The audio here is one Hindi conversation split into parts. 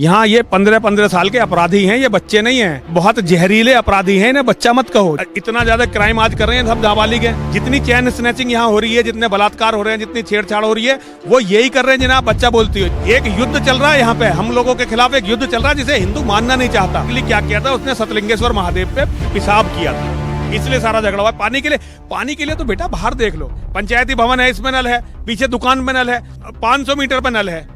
यहाँ ये 15-15 साल के अपराधी हैं, ये बच्चे नहीं हैं। बहुत जहरीले अपराधी हैं, इन्हें बच्चा मत कहो। इतना ज्यादा क्राइम आज कर रहे हैं, सब नाबालिग हैं। जितनी चैन स्नैचिंग यहाँ हो रही है, जितने बलात्कार हो रहे हैं, जितनी छेड़छाड़ हो रही है, वो यही कर रहे हैं जिन्हें आप बच्चा बोलती हो। एक युद्ध चल रहा है यहाँ पे, हम लोगों के खिलाफ एक युद्ध चल रहा है जिसे हिंदू मानना नहीं चाहता। इसलिए क्या किया था उसने, सतलिंगेश्वर महादेव पे पेशाब किया था, इसलिए सारा झगड़ा हुआ। पानी के लिए तो बेटा बाहर देख लो, पंचायती भवन है, इसमें नल है, पीछे दुकान में नल है, 500 मीटर पे नल है,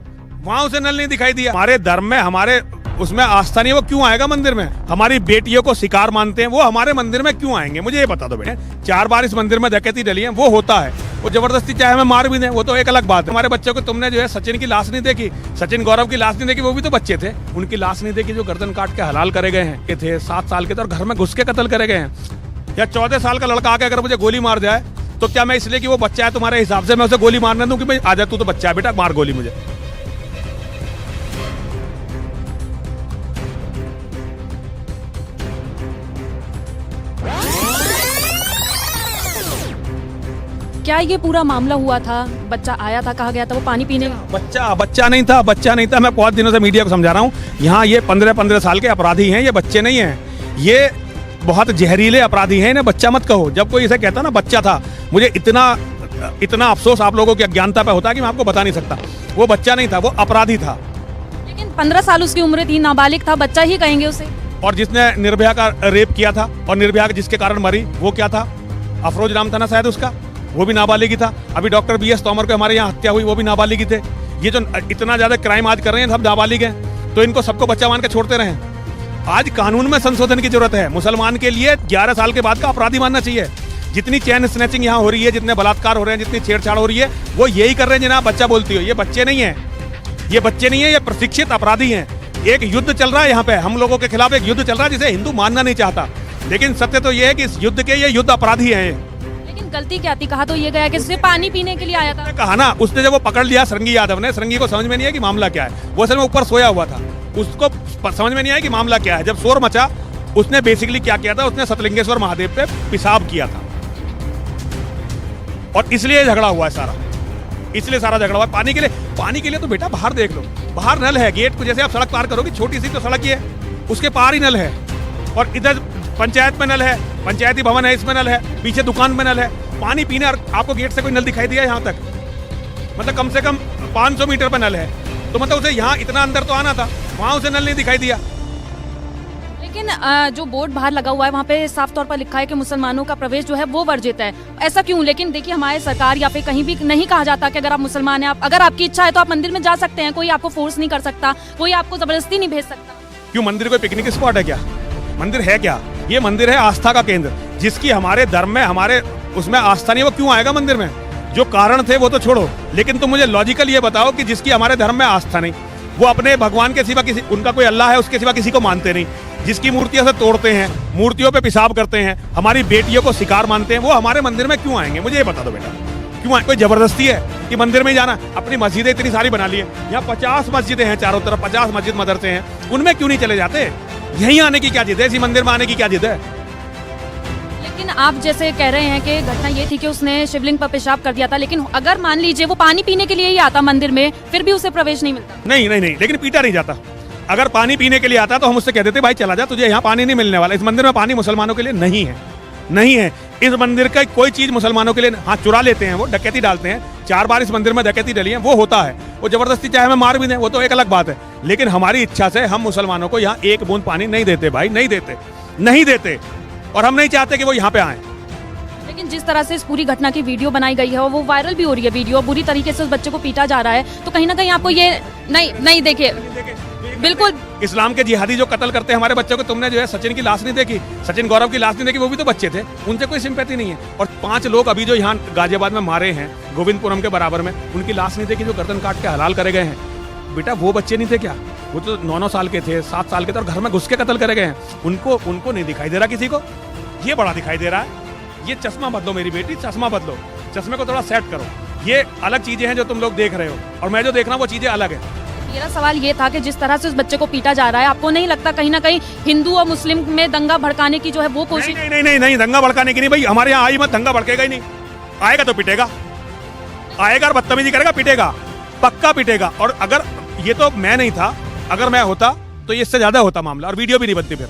वहां उसे नल नहीं दिखाई दिया। हमारे धर्म में, हमारे उसमें आस्था नहीं है, वो क्यों आएगा मंदिर में? हमारी बेटियों को शिकार मानते हैं, वो हमारे मंदिर में क्यों आएंगे? मुझे ये बता दो बेटे। 4 बार इस मंदिर में डकैती डली है, वो होता है, वो जबरदस्ती चाहे हमें मार भी दें, वो तो एक अलग बात है। हमारे बच्चों को तुमने जो है सचिन की लाश नहीं देखी, सचिन गौरव की लाश नहीं देखी, वो भी तो बच्चे थे, उनकी लाश नहीं देखी जो गर्दन काट के हलाल करे गए हैं। ये थे 7 साल के थे और घर में घुस के कत्ल करे गए हैं। या 14 साल का लड़का आके अगर मुझे गोली मार जाए तो क्या मैं इसलिए कि वो बच्चा है तुम्हारे हिसाब से मैं उसे गोली मारने दूं कि भाई आजा तू तो बच्चा है बेटा, मार गोली मुझे? क्या ये पूरा मामला हुआ था? बच्चा आया था, कहा गया था वो पानी पीने? बच्चा नहीं था। मैं बहुत दिनों से मीडिया को समझा रहा हूँ, यहाँ ये 15-15 साल के अपराधी हैं, ये बच्चे नहीं हैं। ये बहुत जहरीले अपराधी हैं, इन्हें बच्चा मत कहो। जब कोई इसे कहता ना बच्चा था, मुझे इतना अफसोस आप लोगों की अज्ञानता पे होता है कि मैं आपको बता नहीं सकता। वो बच्चा नहीं था, वो अपराधी था। लेकिन 15 साल उसकी उम्र थी, नाबालिग था, बच्चा ही कहेंगे उसे। और जिसने निर्भया का रेप किया था और निर्भया जिसके कारण मरी, वो क्या था? अफरोज नाम था ना शायद उसका, वो भी नाबालिग ही था। अभी डॉक्टर BS तोमर को हमारे यहाँ हत्या हुई, वो भी नाबालिग ही थे। ये जो इतना ज्यादा क्राइम आज कर रहे हैं, सब नाबालिग हैं, तो इनको सबको बच्चा मान के छोड़ते रहे। आज कानून में संशोधन की जरूरत है। मुसलमान के लिए 11 साल के बाद का अपराधी मानना चाहिए। जितनी चैन स्नैचिंग यहाँ हो रही है, जितने बलात्कार हो रहे हैं, जितनी छेड़छाड़ हो रही है, वो यही कर रहे हैं जिन्हें आप बच्चा बोलती हो। ये बच्चे नहीं है, ये प्रशिक्षित अपराधी हैं। एक युद्ध चल रहा है यहाँ पे, हम लोगों के खिलाफ एक युद्ध चल रहा है जिसे हिंदू मानना नहीं चाहता। लेकिन सत्य तो ये है कि इस युद्ध के ये युद्ध अपराधी हैं। लेकिन गलती क्या थी? कहा तो ये गया कि सिर्फ पानी पीने के लिए आया था। कहा ना, उसने जब वो पकड़ लिया सरंगी यादव ने, सरंगी को समझ में नहीं है कि मामला क्या है। वो असल में ऊपर सोया हुआ था, उसको समझ में नहीं आया कि मामला क्या है। जब शोर मचा, उसने बेसिकली क्या किया था, उसने सतलिंगेश्वर महादेव पे पेशाब किया था और इसलिए झगड़ा हुआ है सारा, इसलिए सारा झगड़ा हुआ। पानी के लिए तो बेटा बाहर देख लो, बाहर नल है, गेट को जैसे आप सड़क पार करोगे, छोटी सी तो सड़क ही है, उसके पार ही नल है। और इधर पंचायत में नल है, पंचायती भवन है, इसमें नल है, पीछे दुकान में नल है, पानी पीने। और आपको गेट से कोई नल दिखाई दिया यहाँ तक? मतलब कम से कम 500 मीटर पर नल है, तो मतलब उसे यहाँ इतना अंदर तो आना था, वहां उसे नल नहीं दिखाई दिया। लेकिन जो बोर्ड बाहर लगा हुआ है, वहाँ पे साफ तौर पर लिखा है कि मुसलमानों का प्रवेश जो है वो वर्जित है। ऐसा क्यों? लेकिन देखिए, हमारे सरकार या फिर कहीं भी नहीं कहा जाता कि अगर आप मुसलमान हैं, अगर आपकी इच्छा है तो आप मंदिर में जा सकते हैं, कोई आपको फोर्स नहीं कर सकता, कोई आपको जबरदस्ती नहीं भेज सकता। क्यों? मंदिर कोई पिकनिक स्पॉट है क्या? मंदिर है क्या? ये मंदिर है आस्था का केंद्र, जिसकी हमारे धर्म में, हमारे उसमें आस्था नहीं, वो क्यों आएगा मंदिर में? जो कारण थे वो तो छोड़ो, लेकिन तुम मुझे लॉजिकल ये बताओ कि जिसकी हमारे धर्म में आस्था नहीं, वो अपने भगवान के सिवा किसी, उनका कोई अल्लाह है, उसके सिवा किसी को मानते नहीं, जिसकी मूर्तियों से तोड़ते हैं, मूर्तियों पे पेशाब करते हैं, हमारी बेटियों को शिकार मानते हैं, वो हमारे मंदिर में क्यों आएंगे? मुझे ये बता दो बेटा, क्यों आए? कोई जबरदस्ती है कि मंदिर में ही जाना? अपनी मस्जिदें इतनी सारी बना ली है, यहाँ 50 मस्जिदें हैं चारों तरफ, 50 मस्जिद मदरसे हैं, उनमें क्यों नहीं चले जाते? यहीं आने की क्या जिद है? इसी मंदिर में आने की क्या जिद है? लेकिन आप जैसे कह रहे हैं कि घटना ये थी कि उसने शिवलिंग पर पेशाब कर दिया था, लेकिन अगर मान लीजिए वो पानी पीने के लिए ही आता मंदिर में, फिर भी उसे प्रवेश नहीं मिलता? नहीं, लेकिन पीटा नहीं जाता। अगर पानी पीने के लिए आता तो हम उससे कह देते भाई चला जा, तुझे यहाँ पानी नहीं मिलने वाला। इस मंदिर में पानी मुसलमानों के लिए नहीं है। इस मंदिर का कोई चीज मुसलमानों के लिए, हाँ चुरा लेते हैं, वो डकैती डालते हैं। 4 बार इस मंदिर में डकैती डली है, वो होता है, वो जबरदस्ती चाहे हमें मार भी दें, वो तो एक अलग बात है। लेकिन हमारी इच्छा से हम मुसलमानों को यहाँ एक बूंद पानी नहीं देते भाई, नहीं देते। और हम नहीं चाहते कि वो यहाँ पे आए। लेकिन जिस तरह से इस पूरी घटना की वीडियो बनाई गई है और वो वायरल भी हो रही है वीडियो, बुरी तरीके से उस बच्चे को पीटा जा रहा है, तो कहीं ना कहीं आपको ये नहीं देखिए, बिल्कुल इस्लाम के जिहादी जो कत्ल करते हैं हमारे बच्चों को, तुमने जो है सचिन की लाश नहीं देखी, सचिन गौरव की लाश नहीं देखी, वो भी तो बच्चे थे, उनसे कोई सिंपैथी नहीं है। और 5 लोग अभी जो यहाँ गाजियाबाद में मारे हैं, गोविंदपुरम के बराबर में, उनकी लाश नहीं देखी, जो गर्दन काट के हलाल करे गए हैं। बेटा वो बच्चे नहीं थे क्या? वो तो 9-9 साल के थे, 7 साल के थे, और घर में घुस के कत्ल करे गए हैं। उनको नहीं दिखाई दे रहा किसी को, ये बड़ा दिखाई दे रहा है। ये चश्मा बदलो मेरी बेटी, चश्मा बदलो, चश्मे को थोड़ा सेट करो। ये अलग चीजें हैं जो तुम लोग देख रहे हो, और मैं जो देख रहा हूँ वो चीजें अलग है। मेरा सवाल ये था कि जिस तरह से उस बच्चे को पीटा जा रहा है, आपको नहीं लगता कहीं ना कहीं हिंदू और मुस्लिम में दंगा भड़काने की जो है वो कोशिश? नहीं, दंगा भड़काने की नहीं भाई, हमारे यहाँ आई मत, दंगा भड़केगा ही नहीं। आएगा तो पिटेगा, आएगा और बदतमीजी करेगा, पिटेगा, पक्का पिटेगा। और अगर ये तो मैं नहीं था, अगर मैं होता तो ये इससे ज्यादा होता मामला, और वीडियो भी नहीं बनती। फिर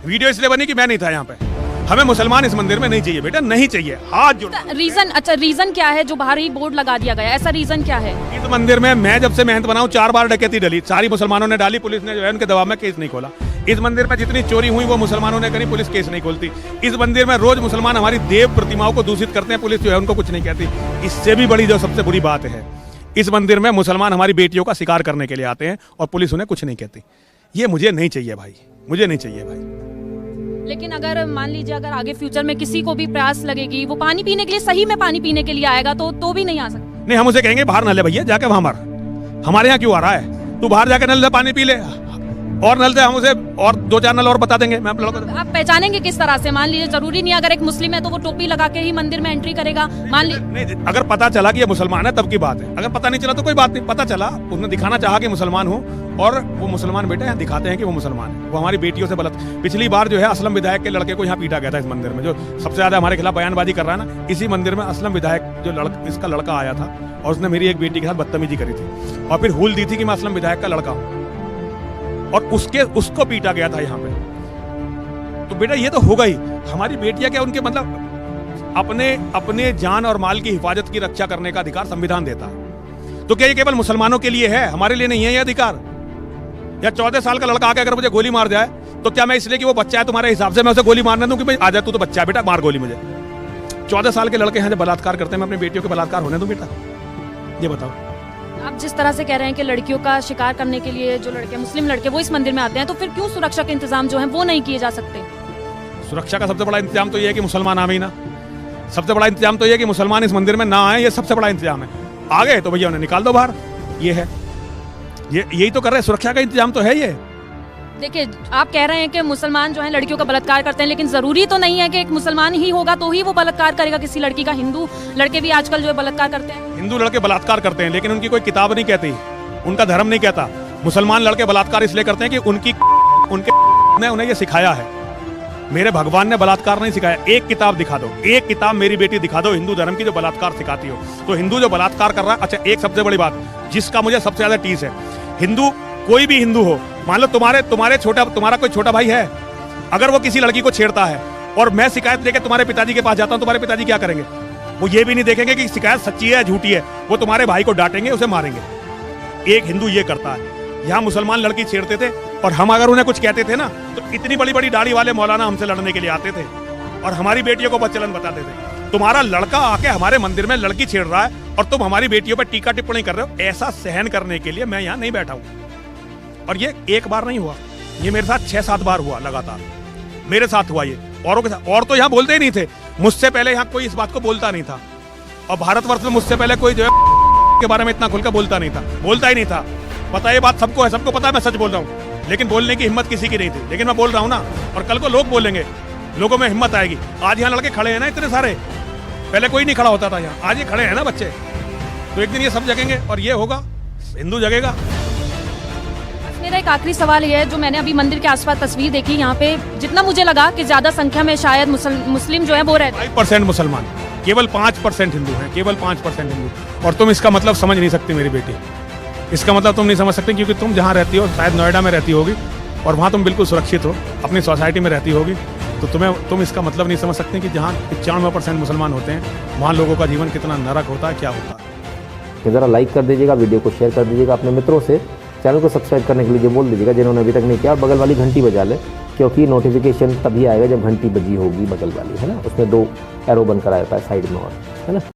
वीडियो इसलिए बनी कि मैं नहीं था यहाँ पे। हमें मुसलमान इस मंदिर में नहीं चाहिए बेटा, नहीं चाहिए। हाथ जोड़। रीजन, अच्छा रीजन क्या है जो बाहर ही बोर्ड लगा दिया गया, ऐसा रीजन क्या है? इस मंदिर में मैं जब से मेहनत बनाऊं 4 बार डकैती डली, सारी मुसलमानों ने डाली, पुलिस ने जो है उनके दबाव में केस नहीं खोला। इस मंदिर में जितनी चोरी हुई वो मुसलमानों ने करी, पुलिस केस नहीं खोलती। इस मंदिर में रोज मुसलमान हमारी देव प्रतिमाओं को दूषित करते हैं, पुलिस जो है उनको कुछ नहीं कहती। इससे भी बड़ी जो सबसे बुरी बात है, इस मंदिर में मुसलमान हमारी बेटियों का शिकार करने के लिए आते हैं और पुलिस उन्हें कुछ नहीं कहती। ये मुझे नहीं चाहिए भाई, मुझे नहीं चाहिए भाई। लेकिन अगर मान लीजिए अगर आगे फ्यूचर में किसी को भी प्यास लगेगी, वो पानी पीने के लिए, सही में पानी पीने के लिए आएगा तो भी नहीं आ सकता। नहीं, हम उसे कहेंगे बाहर नल है भैया, जाके वहां मार, हमारे यहाँ क्यों आ रहा है, तू बाहर जाके नल से पानी पी ले, और नल से हम उसे और 2-4 नल और बता देंगे। मैं आप पहचानेंगे किस तरह से? मान लीजिए जरूरी नहीं अगर एक मुस्लिम है तो वो टोपी लगा के ही मंदिर में एंट्री करेगा, मान लीजिए। अगर पता चला कि ये मुसलमान है तब की बात है, अगर पता नहीं चला तो कोई बात नहीं। पता चला, उसने दिखाना चाहा कि मुसलमान हो, और वो मुसलमान बेटे यहाँ दिखाते हैं कि वो मुसलमान है, वो हमारी बेटियों से गलत। पिछली बार जो है असलम विधायक के लड़के को यहाँ पीटा गया था इस मंदिर में, जो सबसे ज्यादा हमारे खिलाफ बयानबाजी कर रहा है ना। इसी मंदिर में असलम विधायक जो इसका लड़का आया था और उसने मेरी एक बेटी के साथ बदतमीजी करी थी और फिर हुल दी थी कि मैं असलम विधायक का लड़का हूँ, और उसको पीटा गया था यहाँ पे। तो बेटा ये तो होगा ही। हमारी बेटियां क्या, उनके मतलब अपने जान और माल की हिफाजत की रक्षा करने का अधिकार संविधान देता है। तो क्या ये केवल मुसलमानों के लिए है, हमारे लिए नहीं है ये अधिकार? या 14 साल का लड़का आके अगर मुझे गोली मार जाए तो क्या मैं इसलिए कि वो बच्चा है तुम्हारे हिसाब से मैं उसे गोली मारने दूं कि भाई आ जा, तू तो बच्चा है बेटा, मार गोली मुझे? 14 साल के लड़के यहाँ जब बलात्कार करते हैं, मैं अपनी बेटियों के बलात्कार होने दूं बेटा? ये बताओ। आप जिस तरह से कह रहे हैं कि लड़कियों का शिकार करने के लिए जो लड़के, मुस्लिम लड़के, वो इस मंदिर में आते हैं, तो फिर क्यों सुरक्षा के इंतजाम जो हैं वो नहीं किए जा सकते? सुरक्षा का सबसे बड़ा इंतजाम तो ये है कि मुसलमान आवे ही ना। सबसे बड़ा इंतजाम तो ये है कि मुसलमान इस मंदिर में ना आए, ये सबसे बड़ा इंतजाम है। आ गए तो भैया उन्हें निकाल दो बाहर। ये है, यही तो कर रहे हैं, सुरक्षा का इंतजाम तो है ये। देखिए, आप कह रहे हैं कि मुसलमान जो है लड़कियों का बलात्कार करते हैं, लेकिन जरूरी तो नहीं है कि एक मुसलमान ही होगा तो ही वो बलात्कार करेगा किसी लड़की का। हिंदू लड़के भी आजकल जो है बलात्कार करते हैं। हिंदू लड़के बलात्कार करते हैं, लेकिन उनकी कोई किताब नहीं कहती, उनका धर्म नहीं कहता। मुसलमान लड़के बलात्कार इसलिए करते हैं कि उनके ने उन्हें ये सिखाया है। मेरे भगवान ने बलात्कार नहीं सिखाया। एक किताब दिखा दो, एक किताब मेरी बेटी दिखा दो हिंदू धर्म की जो बलात्कार सिखाती हो। तो हिंदू जो बलात्कार कर रहा है, अच्छा एक सबसे बड़ी बात जिसका मुझे सबसे ज्यादा टीस है, हिंदू कोई भी हिंदू हो, मान लो तुम्हारा कोई छोटा भाई है, अगर वो किसी लड़की को छेड़ता है और मैं शिकायत लेके तुम्हारे पिताजी के पास जाता हूं, तुम्हारे पिताजी क्या करेंगे? वो ये भी नहीं देखेंगे कि शिकायत सच्ची है या झूठी है, वो तुम्हारे भाई को डांटेंगे, उसे मारेंगे। एक हिंदू ये करता है। यहाँ मुसलमान लड़की छेड़ते थे और हम अगर उन्हें कुछ कहते थे ना तो इतनी बड़ी बड़ी दाढ़ी वाले मौलाना हमसे लड़ने के लिए आते थे और हमारी बेटियों को बदचलन बताते थे। तुम्हारा लड़का आके हमारे मंदिर में लड़की छेड़ रहा है और तुम हमारी बेटियों पर टीका टिप्पणी कर रहे हो। ऐसा सहन करने के लिए मैं यहाँ नहीं बैठा हूँ। और ये एक बार नहीं हुआ, ये मेरे साथ 6-7 बार हुआ लगातार, मेरे साथ हुआ ये, औरों के साथ। और तो यहाँ बोलते ही नहीं थे, मुझसे पहले यहाँ कोई इस बात को बोलता नहीं था। और भारतवर्ष में मुझसे पहले कोई जो है के बारे में इतना खुलकर बोलता नहीं था, बोलता ही नहीं था। पता ये बात सबको है, सबको पता है मैं सच बोल रहा हूँ, लेकिन बोलने की हिम्मत किसी की नहीं थी। लेकिन मैं बोल रहा हूँ ना, और कल को लोग बोलेंगे, लोगों में हिम्मत आएगी। आज यहाँ लड़के खड़े हैं ना इतने सारे, पहले कोई नहीं खड़ा होता था यहाँ, आज ये खड़े हैं ना बच्चे, तो एक दिन ये सब जगेंगे और ये होगा, हिंदू जगेगा। मेरा एक आखिरी सवाल ये है, जो मैंने अभी मंदिर के आसपास तस्वीर देखी, यहाँ पे जितना मुझे लगा कि ज्यादा संख्या में शायद मुस्लिम जो है वो रहते हैं। 5% मुसलमान, केवल 5% हिंदू हैं, केवल 5% हिंदू। और तुम इसका मतलब समझ नहीं सकती मेरी बेटी, इसका मतलब तुम नहीं समझ सकते, क्योंकि तुम जहाँ रहती हो, शायद नोएडा में रहती होगी और वहाँ तुम बिल्कुल सुरक्षित हो, अपनी सोसाइटी में रहती होगी, तो तुम इसका मतलब नहीं समझ सकते कि जहाँ 95% मुसलमान होते हैं वहाँ लोगों का जीवन कितना नरक होता है, क्या होता है। ज़रा लाइक कर दीजिएगा, वीडियो को शेयर कर दीजिएगा अपने मित्रों से, चैनल को सब्सक्राइब करने के लिए बोल दीजिएगा जिन्होंने अभी तक नहीं किया, और बगल वाली घंटी बजा ले, क्योंकि नोटिफिकेशन तभी आएगा जब घंटी बजी होगी बगल वाली, है ना, उसमें 2 एरो बनकर आता है साइड में, और है ना।